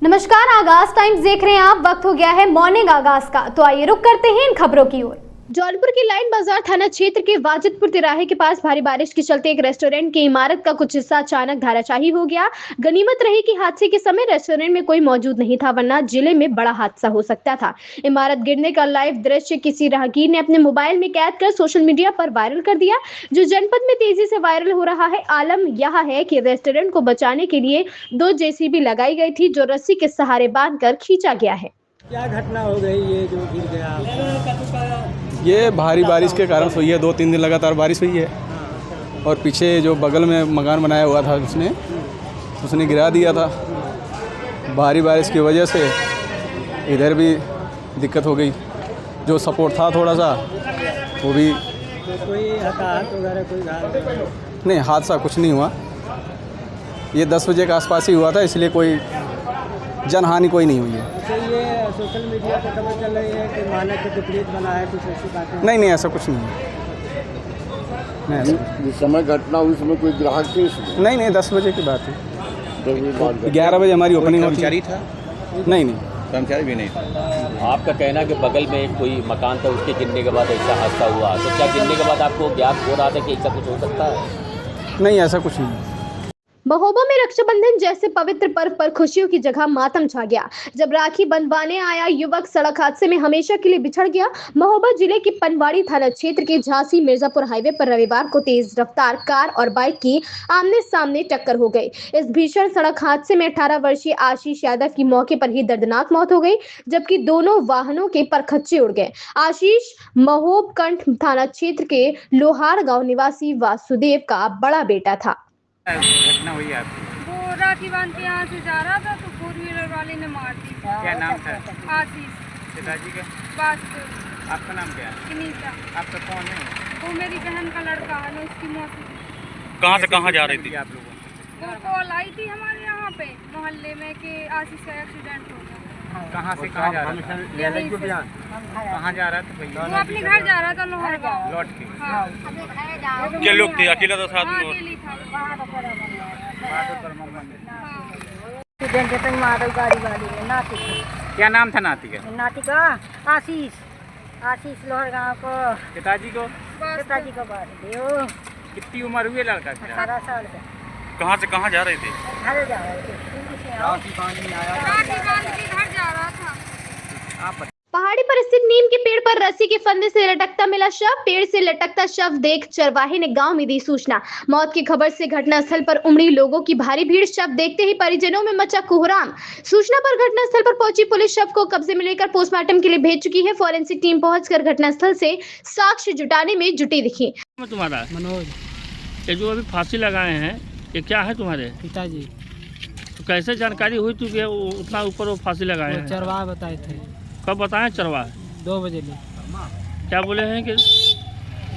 नमस्कार, आगाज टाइम्स देख रहे हैं आप। वक्त हो गया है मॉर्निंग आगाज का, तो आइए रुक करते हैं इन खबरों की ओर। जौनपुर के लाइन बाजार थाना क्षेत्र के वाजिदपुर तिराहे के पास भारी बारिश के चलते एक रेस्टोरेंट की इमारत का कुछ हिस्सा अचानक धराशायी हो गया। गनीमत रही कि हादसे के समय रेस्टोरेंट में कोई मौजूद नहीं था, वरना जिले में बड़ा हादसा हो सकता था। इमारत गिरने का लाइव दृश्य किसी राहगीर ने अपने मोबाइल में कैद कर सोशल मीडिया पर वायरल कर दिया, जो जनपद में तेजी से वायरल हो रहा है। आलम यह है कि रेस्टोरेंट को बचाने के लिए 2 जेसीबी लगाई गई थी, जो रस्सी के सहारे बांधकर खींचा गया है। क्या घटना हो गई ये जो गिर गया? ये भारी बारिश के कारण हुई है। 2-3 दिन लगातार बारिश हुई है और पीछे जो बगल में मकान बनाया हुआ था उसने गिरा दिया था। भारी बारिश की वजह से इधर भी दिक्कत हो गई। जो सपोर्ट था थोड़ा सा वो भी तो कोई हताहत वगैरह कोई घायल? नहीं, हादसा कुछ नहीं हुआ। ये 10 बजे के आसपास ही हुआ था, इसलिए कोई जनहानि कोई नहीं हुई है। अच्छा, ये सोशल मीडिया पर खबर चल रही है कि मानक के विपरीत बना है, कुछ ऐसी बातें? नहीं, ऐसा कुछ नहीं है। जिस समय घटना हुई उसमें कोई ग्राहक थे इसमें? नहीं, 10 बजे की बात है। 11 बजे हमारी ओपनिंग होती है। कर्मचारी था? नहीं, कर्मचारी भी नहीं था। आपका कहना है कि बगल में कोई मकान था, उसके गिरने के बाद ऐसा हादसा हुआ, तो क्या गिरने के बाद आपको ज्ञात हो रहा था कि ऐसा कुछ हो सकता है? नहीं, ऐसा कुछ नहीं। महोबा में रक्षाबंधन जैसे पवित्र पर्व पर खुशियों की जगह मातम छा गया। जब राखी बंधवाने आया युवक सड़क हादसे में हमेशा के लिए बिछड़ गया। महोबा जिले के पनवाड़ी थाना क्षेत्र के झांसी मिर्जापुर हाईवे पर रविवार को तेज रफ्तार कार और बाइक की आमने सामने टक्कर हो गई। इस भीषण सड़क हादसे में 18 वर्षीय आशीष यादव की मौके पर ही दर्दनाक मौत हो गई, जबकि दोनों वाहनों के परखच्चे उड़ गए। आशीष महोबकंठ थाना क्षेत्र के लोहार गाँव निवासी वासुदेव का बड़ा बेटा था। घटना हुई आपकी? वो राखी बांध के यहाँ से जा रहा था तो 4 व्हीलर वाले ने मार दी। क्या नाम था? आशीष। पिताजी का? वास्तु। आपका नाम क्या है? किनीता। आपका कौन है? वो मेरी बहन का लड़का है ना, उसकी मौत हुई। कहाँ से कहाँ जा रही थी आप लोगों? वो कॉल आई थी हमारे यहाँ पे मोहल्ले में कि आशीष का एक्सीडेंट हो गया। कहाँ से कहाँ जा रहा था? यहीं से। कहाँ जा रहा था भैया? वो अपने घर जा रहा था लोहर गाँव। लौट के? हाँ। क्या लोग थे? अकेला था साथ हाँ, में? अकेली था। एक्सीडेंट है तो मारा गाड़ी वाली ने नाती को। क्या नाम था नाती का? नाती का आशीष लोहर गाँव को। पिताजी को? पिताजी को बात दियो। कितनी उम्र हुई लड़का की? 18 साल का। कहाँ से कहाँ जा रहे थे? घर जा रहे थे। राखी बांध के घर जा रहा था। पहाड़ी पर स्थित नीम के पेड़ पर रस्सी के फंदे से लटकता मिला शव। पेड़ से लटकता शव देख चरवाहे ने गांव में दी सूचना। मौत की खबर से घटनास्थल पर उमड़ी लोगों की भारी भीड़। शव देखते ही परिजनों में मचा कोहराम। सूचना पर घटनास्थल पर पहुंची पुलिस शव को कब्जे में लेकर पोस्टमार्टम के लिए भेज चुकी है। फॉरेंसिक टीम पहुंचकर घटनास्थल से साक्ष्य जुटाने में जुटी दिखी। तुम्हारा मनोज। ये जो अभी फांसी लगाए हैं, ये क्या है तुम्हारे पिताजी तो कैसे जानकारी हुई तू कि उतना ऊपर वो फांसी लगाए हैं? चरवाहा बताए थे। कब बताएं चरवा? 2 बजे में क्या बोले हैं कि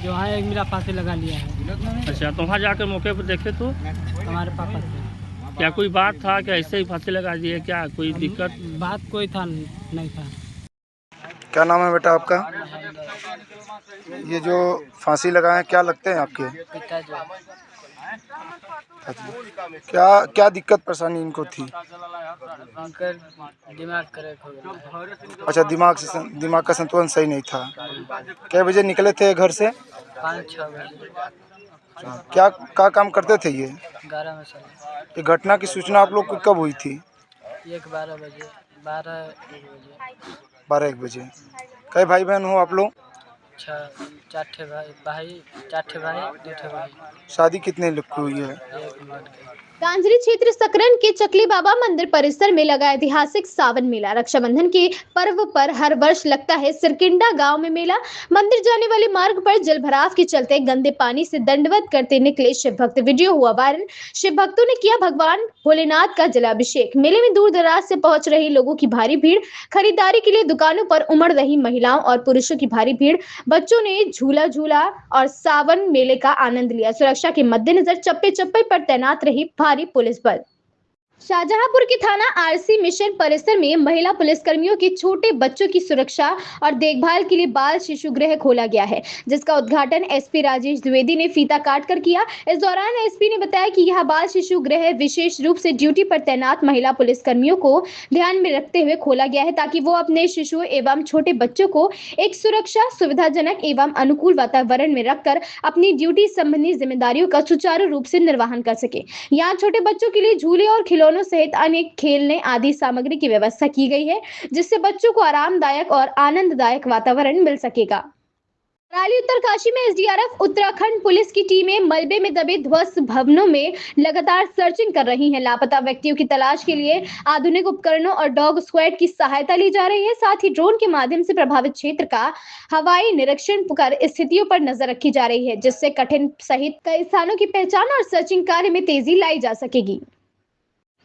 जो है एक मेरा फांसी लगा लिया है। अच्छा, तो वहाँ जाकर मौके पर देखे तो हमारे पापा थे। क्या कोई बात था कि ऐसे ही फांसी लगा दी है? क्या कोई दिक्कत? बात कोई था नहीं था। क्या नाम है बेटा आपका? ये जो फांसी लगाए हैं क्या लगते हैं आपके? क्या दिक्कत परेशानी इनको थी? दिमाग करेक्ट हो गया। अच्छा, दिमाग का संतुलन सही नहीं था। क्या बजे निकले थे घर से? 5-6 बजे। क्या काम करते थे ये? 11 में चला। ये घटना की सूचना आप लोग को कब हुई थी? 12 बजे। 12-1 बजे। कई भाई बहन हो आप लोग? 4 भाई 2 भाई। शादी कितने लोग की हुई है? एक लड़के। कांजरी क्षेत्र सकरन के चकली बाबा मंदिर परिसर में लगा ऐतिहासिक सावन मेला। रक्षाबंधन के पर्व पर हर वर्ष लगता है सिरकिंडा गांव में मेला। मंदिर जाने वाले मार्ग पर जलभराव के चलते गंदे पानी से दंडवत करते निकले शिव भक्त। वीडियो हुआ वायरल। शिव भक्तों ने किया भगवान भोलेनाथ का जलाभिषेक। मेले में दूर दराज से पहुंच रही लोगों की भारी भीड़। खरीदारी के लिए दुकानों पर उमड़ रही महिलाओं और पुरुषों की भारी भीड़। बच्चों ने झूला झूला और सावन मेले का आनंद लिया। सुरक्षा के मद्देनजर चप्पे चप्पे पर तैनात रही भारी पुलिस बल। शाहजहांपुर के थाना आरसी मिशन परिसर में महिला पुलिसकर्मियों के छोटे बच्चों की सुरक्षा और देखभाल के लिए बाल शिशु गृह खोला गया है, जिसका उद्घाटन एसपी राजेश द्विवेदी ने फीता काट कर किया। इस दौरान एसपी ने बताया कि यह बाल शिशु गृह विशेष रूप से ड्यूटी पर तैनात महिला पुलिसकर्मियों को ध्यान में रखते हुए खोला गया है, ताकि वो अपने शिशुओं एवं छोटे बच्चों को एक सुरक्षा, सुविधाजनक एवं अनुकूल वातावरण में रखकर अपनी ड्यूटी संबंधी जिम्मेदारियों का सुचारू रूप से निर्वहन कर सके। यहाँ छोटे बच्चों के लिए झूले और खिलौनों सहित अनेक खेलने आदि सामग्री की व्यवस्था की गई है, जिससे बच्चों को आरामदायक और आनंददायक वातावरण मिल सकेगा। कराली उत्तरकाशी में एसडीआरएफ उत्तराखंड पुलिस की टीमें मलबे में दबे ध्वस्त भवनों में लगातार सर्चिंग कर रही हैं। लापता व्यक्तियों की तलाश के लिए आधुनिक उपकरणों और डॉग स्क्वाड की सहायता ली जा रही है। साथ ही ड्रोन के माध्यम से प्रभावित क्षेत्र का हवाई निरीक्षण कर स्थितियों पर नजर रखी जा रही है, जिससे कठिन सहित कई स्थानों की पहचान और सर्चिंग कार्य में तेजी लाई जा सकेगी।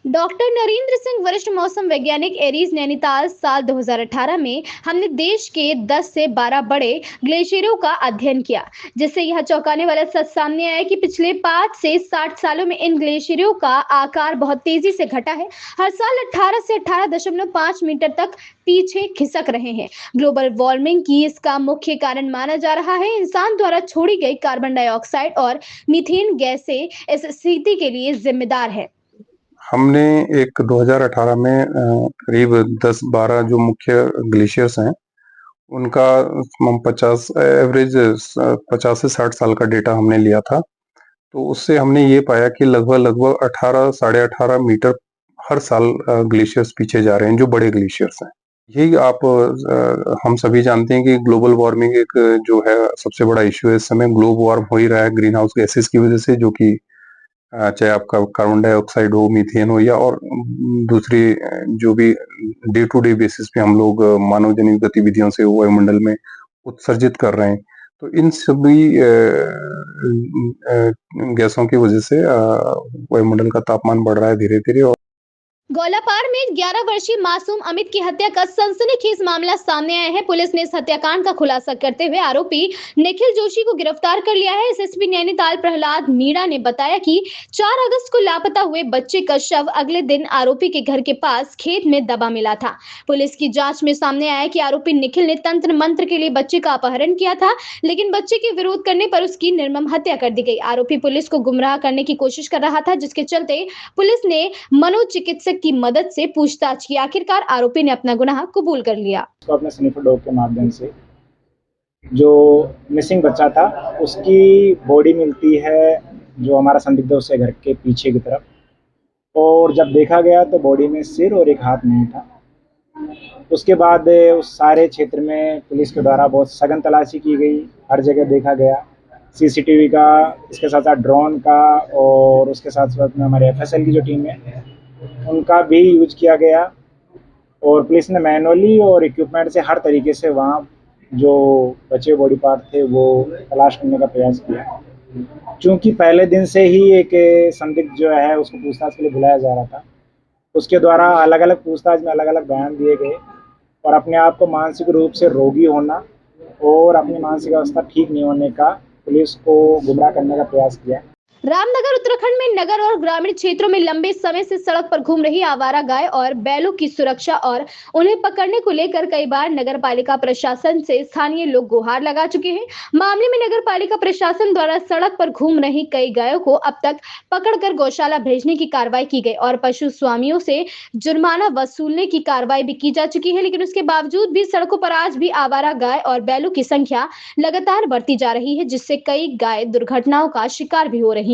डॉक्टर नरेंद्र सिंह, वरिष्ठ मौसम वैज्ञानिक, एरीज नैनीताल। साल 2018 में हमने देश के 10 से 12 बड़े ग्लेशियरों का अध्ययन किया, जिससे यह चौंकाने वाला सच सामने आया कि पिछले 5 से 60 सालों में इन ग्लेशियरों का आकार बहुत तेजी से घटा है। हर साल 18 से 18.5 मीटर तक पीछे खिसक रहे हैं। ग्लोबल वार्मिंग की इसका मुख्य कारण माना जा रहा है इंसान द्वारा छोड़ी गई कार्बन डाइऑक्साइड और मीथेन गैसें इस स्थिति के लिए जिम्मेदार है। हमने एक 2018 में करीब 10-12 जो मुख्य ग्लेशियर्स हैं उनका 50 से 60 साल का डेटा हमने लिया था। तो उससे हमने ये पाया कि लगभग 18 साढ़े 18 मीटर हर साल ग्लेशियर्स पीछे जा रहे हैं, जो बड़े ग्लेशियर्स हैं। यही हम सभी जानते हैं कि ग्लोबल वार्मिंग एक जो है सबसे बड़ा इश्यू है। इस समय ग्लोब वार्म हो ही रहा है ग्रीन हाउस गैसेस की वजह से, जो कि चाहे आपका कार्बन डाइऑक्साइड हो, मीथेन हो, या और दूसरी जो भी डे टू डे बेसिस पे हम लोग मानव जनित गतिविधियों से वायुमंडल में उत्सर्जित कर रहे हैं। तो इन सभी गैसों की वजह से वायुमंडल का तापमान बढ़ रहा है धीरे धीरे। गौलापार में 11 वर्षीय मासूम अमित की हत्या का सनसनीखेज मामला सामने आया है। पुलिस ने इस हत्याकांड का खुलासा करते हुए आरोपी निखिल जोशी को गिरफ्तार कर लिया है। एसएसपी नैनीताल प्रहलाद मीणा ने बताया कि 4 अगस्त को लापता हुए बच्चे का शव अगले दिन आरोपी के घर के पास खेत में दबा मिला था। पुलिस की जांच में सामने आया कि आरोपी निखिल ने तंत्र मंत्र के लिए बच्चे का अपहरण किया था, लेकिन बच्चे के विरोध करने पर उसकी निर्मम हत्या कर दी गई। आरोपी पुलिस को गुमराह करने की कोशिश कर रहा था, जिसके चलते पुलिस ने मनोचिकित्सक की मदद से पूछताछ की। आखिरकार आरोपी ने अपना गुनाह कबूल कर लिया। तो अपने स्निफर डॉग के माध्यम से जो मिसिंग बच्चा था उसकी बॉडी मिलती है, जो हमारा संदिग्ध है उससे घर के पीछे की तरफ, और जब देखा गया तो बॉडी में सिर और एक हाथ नहीं था। उसके बाद उस सारे क्षेत्र में पुलिस के द्वारा बहुत सघन तलाशी की गई, हर जगह देखा गया, सीसीटीवी का, इसके साथ साथ ड्रोन का, और उसके साथ साथ में हमारे एफएसएल की जो टीम है उनका भी यूज किया गया। और पुलिस ने मैनुअली और इक्विपमेंट से हर तरीके से वहाँ जो बचे बॉडी पार्ट थे वो तलाश करने का प्रयास किया। चूँकि पहले दिन से ही एक संदिग्ध जो है उसको पूछताछ के लिए बुलाया जा रहा था, उसके द्वारा अलग अलग पूछताछ में अलग अलग बयान दिए गए, और अपने आप को मानसिक रूप से रोगी होना और अपनी मानसिक अवस्था ठीक नहीं होने का पुलिस को गुमराह करने का प्रयास किया। रामनगर उत्तराखंड में नगर और ग्रामीण क्षेत्रों में लंबे समय से सड़क पर घूम रही आवारा गाय और बैलों की सुरक्षा और उन्हें पकड़ने को लेकर कई बार नगर पालिका प्रशासन से स्थानीय लोग गुहार लगा चुके हैं। मामले में नगर पालिका प्रशासन द्वारा सड़क पर घूम रही कई गायों को अब तक पकड़कर गौशाला भेजने की कार्रवाई की गई और पशु स्वामियों से जुर्माना वसूलने की कार्रवाई भी की जा चुकी है। लेकिन उसके बावजूद भी सड़कों पर आज भी आवारा गाय और बैलों की संख्या लगातार बढ़ती जा रही है, जिससे कई गाय दुर्घटनाओं का शिकार भी हो रही हैं।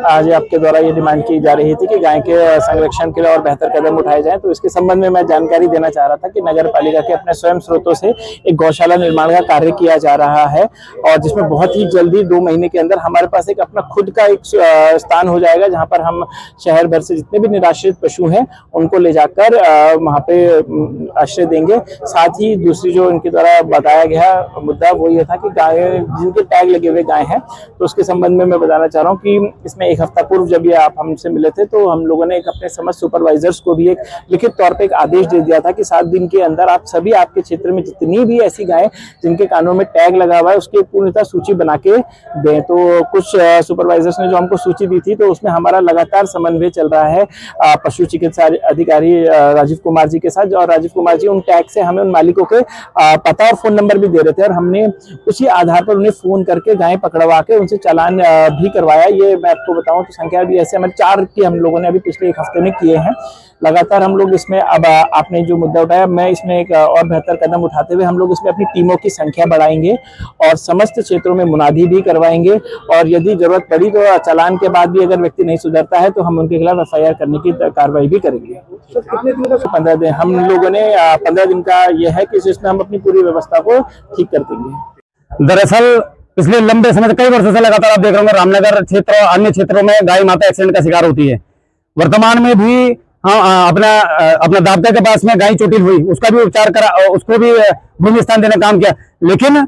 आज आपके द्वारा ये डिमांड की जा रही थी कि गाय के संरक्षण के लिए और बेहतर कदम उठाए जाएं, तो इसके संबंध में मैं जानकारी देना चाह रहा था कि नगर पालिका के अपने स्वयं स्रोतों से एक गौशाला निर्माण का कार्य किया जा रहा है, और जिसमें बहुत ही जल्दी 2 महीने के अंदर हमारे पास एक अपना खुद का एक स्थान हो जाएगा, जहां पर हम शहर भर से जितने भी निराश्रित पशु हैं उनको ले जाकर वहाँ पे आश्रय देंगे। साथ ही दूसरी जो इनके द्वारा बताया गया मुद्दा वो ये था कि गाय जिनके टैग लगे हुए गाय हैं, तो उसके संबंध में मैं बताना चाह रहा हूँ कि इसमें एक हफ्ता पूर्व जब ये आप हमसे मिले थे तो हम लोगों ने एक अपने समस्त सुपरवाइजर्स को भी एक लिखित तौर पे एक आदेश दे दिया था कि 7 दिन के अंदर आप सभी आपके क्षेत्र में जितनी भी ऐसी गायें जिनके कानों में टैग लगा हुआ है उसकी पूर्णतः सूची बना के दें। तो कुछ सुपरवाइजर्स ने जो हमको सूची दी थी तो उसमें हमारा लगातार समन्वय चल रहा है पशु चिकित्सा अधिकारी राजीव कुमार जी के साथ, और राजीव कुमार जी उन टैग से हमें उन मालिकों के पता और फोन नंबर भी दे रहे थे और हमने उसी आधार पर उन्हें फोन करके गायें पकड़वा के उनसे चालान भी करवाया। ये मैं आपको बताऊं तो संख्या भी ऐसे हमारे 4 की हम लोगों ने अभी पिछले 1 हफ्ते में किए हैं। लगातार हम लोग इसमें, अब आपने जो मुद्दा उठाया, मैं इसमें एक और बेहतर कदम उठाते हुए हम लोग इसमें अपनी टीमों की संख्या बढ़ाएंगे और समस्त क्षेत्रों में मुनादी भी करवाएंगे, और यदि जरूरत पड़ी तो चालान के बाद भी अगर व्यक्ति नहीं सुधरता है तो हम उनके खिलाफ FIR करने की कार्रवाई भी करेंगे। 15 दिन हम लोगों ने 15 दिन का यह है कि जिसमें हम अपनी पूरी व्यवस्था को ठीक कर देंगे। दरअसल पिछले लंबे समय कई वर्षों से लगातार आप देख रहे होंगे रामनगर क्षेत्र और अन्य क्षेत्रों में गाय माता एक्सीडेंट का शिकार होती है। वर्तमान में भी अपना दावता के पास में गाय चोटिल हुई, उसका भी उपचार करा, उसको भी भूमि स्थान देने का काम किया, लेकिन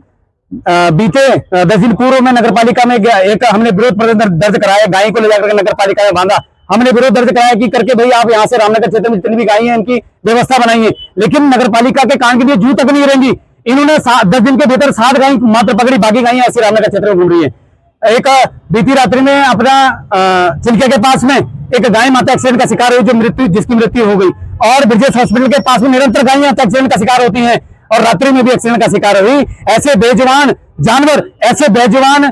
बीते 10 दिन पूर्व में नगर पालिका में एक हमने विरोध प्रदर्शन दर्ज कराया, गाय को ले जाकर नगर पालिका में बांधा। हमने विरोध दर्ज कराया कि करके भाई आप यहाँ से रामनगर क्षेत्र में जितनी भी गाय हैं इनकी व्यवस्था बनाइए, लेकिन नगर पालिका के कान के लिए जू तक नहीं रहेंगी। इन्होंने 10 दिन के भीतर 7 गाय मात्र पकड़ी, बाकी गायें ऐसी रामनगर क्षेत्र में घूम रही है। एक बीती रात्रि में अपना चिल्के के पास में एक गाय माता एक्सीडेंट का शिकार हुई, जिसकी मृत्यु हो गई, और ब्रिजेश हॉस्पिटल के पास में निरंतर गायें एक्सीडेंट का शिकार होती हैं और रात्रि में भी एक्सीडेंट का शिकार हुई। ऐसे बेजुबान जानवर, ऐसे बेजुबान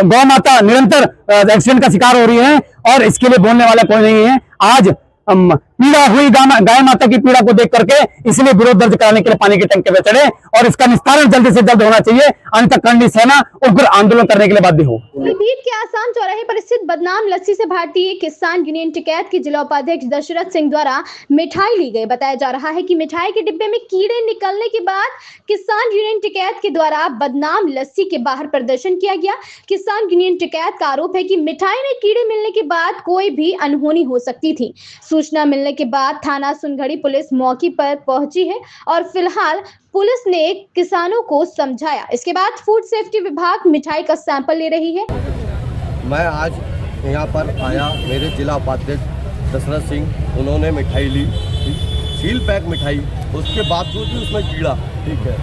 गौ माता निरंतर एक्सीडेंट का शिकार हो रही है और इसके लिए बोलने वाला कोई नहीं है। आज पीड़ा हुई गाय माता की पीड़ा को देख करके इसलिए विरोध दर्ज कराने के लिए पानी की टंकी पे चढ़े और इसका निस्तारण जल्द से जल्द होना चाहिए, अन्यथा करनी सेना उग्र आंदोलन करने के लिए बाध्य हो। पीलीभीत के आसाम चौराहे पर स्थित बदनाम लस्सी से भारतीय किसान यूनियन टिकैत के जिला उपाध्यक्ष दशरथ सिंह द्वारा मिठाई ली गई। बताया जा रहा है कि मिठाई के डिब्बे में कीड़े निकलने के बाद किसान यूनियन टिकैत के द्वारा बदनाम लस्सी के बाहर प्रदर्शन किया गया। किसान यूनियन टिकैत का आरोप है कि मिठाई में कीड़े मिलने के बाद कोई भी अनहोनी हो सकती थी। सूचना मिलने के बाद थाना सुनघड़ी पुलिस मौके पर पहुंची है और फिलहाल पुलिस ने किसानों को समझाया। इसके बाद फूड सेफ्टी विभाग मिठाई का सैंपल ले रही है। मैं आज यहाँ पर आया, मेरे जिला उपाध्यक्ष दशरथ सिंह, उन्होंने मिठाई ली, सील पैक मिठाई, उसके बावजूद भी उसमें कीड़ा, ठीक है,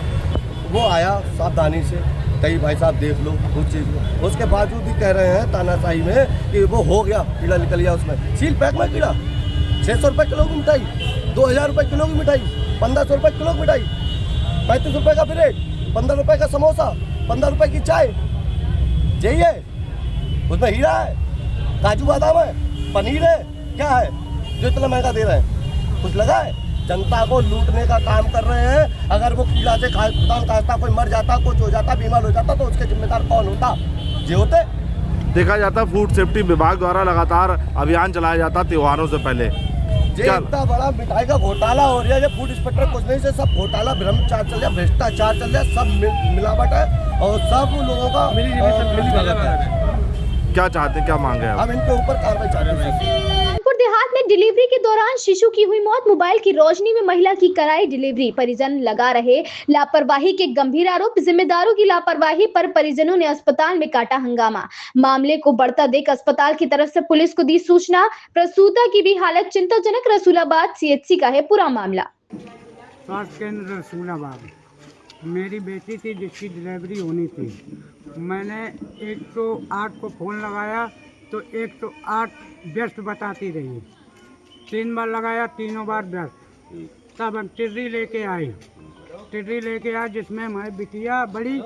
वो आया सावधानी से, कई भाई साहब देख लो कुछ चीज़, उसके बावजूद भी कह रहे हैं तानाशाही में कि वो हो गया, कीड़ा निकल गया उसमें। सील पैक में कीड़ा, 600 रुपये किलो की मिठाई, 2000 रुपये किलो की मिठाई, 1500 रुपये किलो की मिठाई, 35 रुपये का ब्रेड, 15 रुपये का समोसा, 15 रुपये की चाय, यही है उसमें हीरा है, काजू बादाम है, पनीर है, क्या है जो इतना महंगा दे रहे हैं? कुछ लगा है? जनता को लूटने का काम कर रहे हैं। अगर वो कीड़ा से खांसता कोई मर जाता, कुछ हो जाता, बीमार हो जाता तो उसके जिम्मेदार कौन होता? ये होते। देखा जाता फूड सेफ्टी विभाग द्वारा लगातार अभियान चलाया जाता त्योहारों से पहले। इतना बड़ा मिठाई का घोटाला हो रहा है, फूड इंस्पेक्टर कुछ नहीं से सब घोटाला, भ्रष्टाचार चल रहा है, भ्रष्टाचार चल रहा है, सब मिलावट है और सब लोगों का मिली भगत है। क्या चाहते हैं, क्या मांगे हैं? हम इनके ऊपर कार्रवाई चाहते हैं। कानपुर देहात में डिलीवरी के दौरान शिशु की हुई मौत, मोबाइल की रोशनी में महिला की कराई डिलीवरी, परिजन लगा रहे लापरवाही के गंभीर आरोप, जिम्मेदारों की लापरवाही पर परिजनों ने अस्पताल में काटा हंगामा। मामले को बढ़ता देख अस्पताल की तरफ से पुलिस को दी सूचना। प्रसूता की भी हालत चिंताजनक, रसूलाबाद CHC का है पूरा मामला। स्वास्थ्य केंद्र रसूलाबाद, मेरी बेटी थी जिसकी डिलीवरी होनी थी। मैंने 108 को फ़ोन लगाया तो 108 व्यस्त बताती रही, 3 बार लगाया, तीनों बार व्यस्त। तब हम टिर्री लेके आए जिसमें हमारी बिटिया बड़ी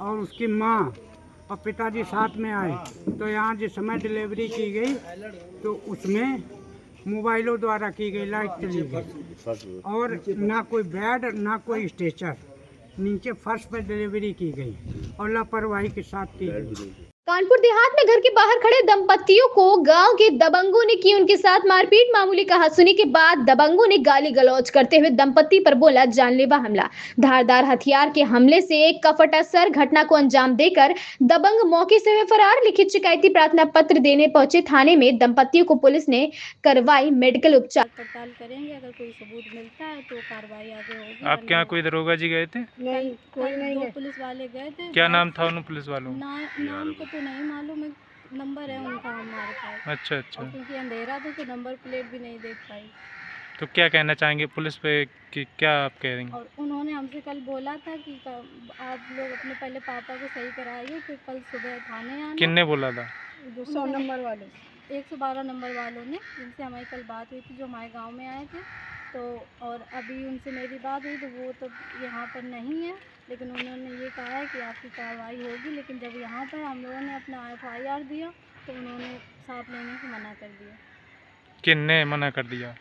और उसकी माँ और पिताजी साथ में आए। तो यहाँ जिस समय डिलीवरी की गई तो उसमें मोबाइलों द्वारा की गई, लाइट चली गई और ना कोई बेड ना कोई स्ट्रेचर, नीचे फर्श पर डिलीवरी की गई और लापरवाही के साथ की गई। कानपुर देहात में घर के बाहर खड़े दंपतियों को गांव के दबंगों ने की उनके साथ मारपीट। मामूली कहासुनी के बाद दबंगों ने गाली गलौज करते हुए दंपति पर बोला जानलेवा हमला। धारदार हथियार के हमले से एक का फटा सर। घटना को अंजाम देकर दबंग मौके से हुए फरार। लिखित शिकायती प्रार्थना पत्र देने पहुंचे थाने में दंपतियों को पुलिस ने करवाई मेडिकल उपचार। पड़ताल करेंगे, अगर कोई सबूत मिलता है तो कार्रवाई आगे होगी। आपके यहाँ कोई दरोगा जी गए थे? नहीं, कोई नहीं, पुलिस वाले गए थे। क्या नाम था उन पुलिस वालों? नाम को तो नहीं मालूम है, नंबर है उनका हमारे पास। अच्छा अच्छा। और क्योंकि अंधेरा था तो नंबर प्लेट भी नहीं देख पाई। तो क्या कहना चाहेंगे पुलिस पे कि क्या आप कह रही हैं? और उन्होंने हमसे कल बोला था कि आप लोग अपने पहले पापा को सही कराइए, फिर कल सुबह थाने आना। किसने बोला था? 100 नंबर वाले, 112 नंबर वालों ने, जिनसे हमारी कल बात हुई थी, जो हमारे गांव में आए थे। तो और अभी उनसे मेरी बात हुई तो वो तो यहाँ पर नहीं है, लेकिन उन्होंने ये कहा है कि आपकी कार्रवाई होगी। लेकिन जब यहाँ पर हम लोगों ने अपना FIR दिया तो उन्होंने सांप लेने से मना कर दिया। किसने मना कर दिया?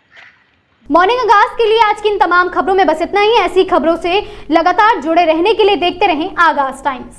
मॉर्निंग आगाज के लिए आज की इन तमाम खबरों में बस इतना ही। ऐसी खबरों से लगातार जुड़े रहने के लिए देखते रहें आगाज टाइम्स।